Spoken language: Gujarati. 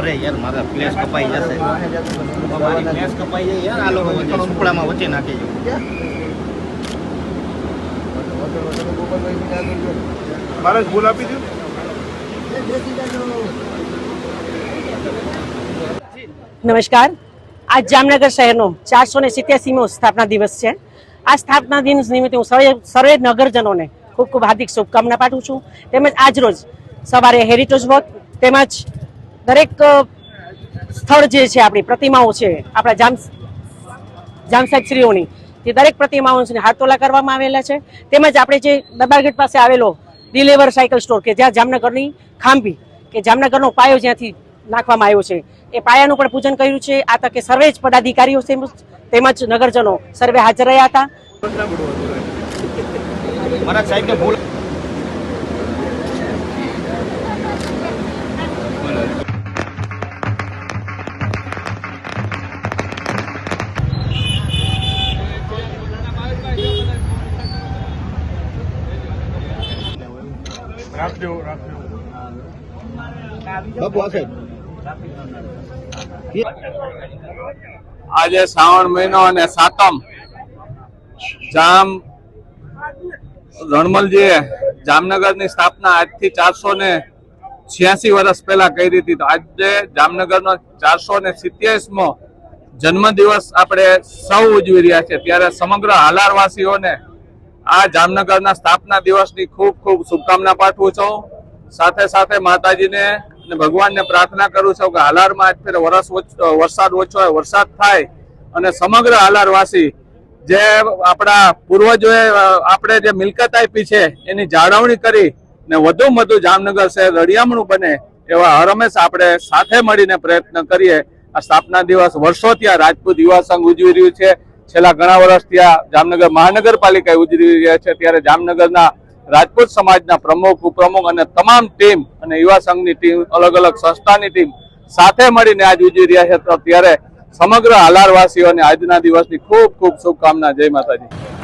અરે યાર મારા પ્લેસ કપાઈ જશે, મારી પ્લેસ કપાઈ જાય યાર, આ લોકો વચ્ચે સુપડામાં વચ્ચે નાખી દો. મારે ભૂલ આપી દઉં. નમસ્કાર. આજ જામનગર શહેરનો 487મો સ્થાપના દિવસ છે. આ સ્થાપના દિવસ નિમિત્તે હું સર્વે નગરજનોને ખૂબ ખૂબ હાર્દિક શુભકામના પાઠવું છું. તેમજ આજ રોજ સવારે હેરિટેજ વોક તેમજ દરેક સ્થળ જે છે આપણી પ્રતિમાઓ છે આપણા જામ સાહેબશ્રીઓની, તે દરેક પ્રતિમાઓની હાથતોલા કરવામાં આવેલા છે. તેમજ આપણે જે દરબારગઢ પાસે આવેલો ડિલેવર સાયકલ સ્ટોર કે જ્યાં જામનગરની ખાંભી કે જામનગરનો પાયો જ્યાંથી નાખવામાં આવ્યો છે, એ પાયાનું પણ પૂજન કર્યું છે. આ તકે સર્વે જ પદાધિકારીઓ તેમજ નગરજનો સર્વે હાજર રહ્યા હતા. મારા સાહેબને ભૂલ રાખજો. બાપુ આ સાહેબ આજે શ્રાવણ મહિનો અને સાતમ રણમલજીએ જામનગરની સ્થાપના આજથી 486 વર્ષ પહેલા કરી હતી. તો આજે જામનગરનો 487મો જન્મદિવસ આપણે સૌ ઉજવી રહ્યા છે. ત્યારે સમગ્ર હાલારવાસીઓને આ જામનગરના સ્થાપના દિવસની ખૂબ ખૂબ શુભકામના પાઠવું છું. સાથે સાથે માતાજીને અને ભગવાનને પ્રાર્થના કરું છું કે હાલારમાં આજ ફેર વરસાદ ઓછો હોય, વરસાદ થાય અને સમગ્ર હાલારવાસી જે આપણા પૂર્વજોએ આપણે જે મિલકત આપી છે એની જાળવણી કરી ને વધુમાં વધુ જામનગર શહેર રળિયામણું બને એવા હરમેશ આપણે સાથે મળીને પ્રયત્ન કરીએ. આ સ્થાપના દિવસ વર્ષોથી આ રાજપૂત યુવા સંઘ ઉજવી રહ્યું છે. છેલ્લા ઘણા વર્ષથી આ જામનગર મહાનગરપાલિકા ઉજવી રહ્યા છે. ત્યારે જામનગરના રાજપૂત સમાજના પ્રમુખ, ઉપપ્રમુખ અને તમામ ટીમ અને યુવા સંઘની ટીમ, અલગ અલગ સંસ્થાની ટીમ સાથે મળીને આજ ઉજવી રહ્યા છે. તો ત્યારે સમગ્ર હાલારવાસીઓને આજના દિવસની ખૂબ ખૂબ શુભકામના. જય માતાજી.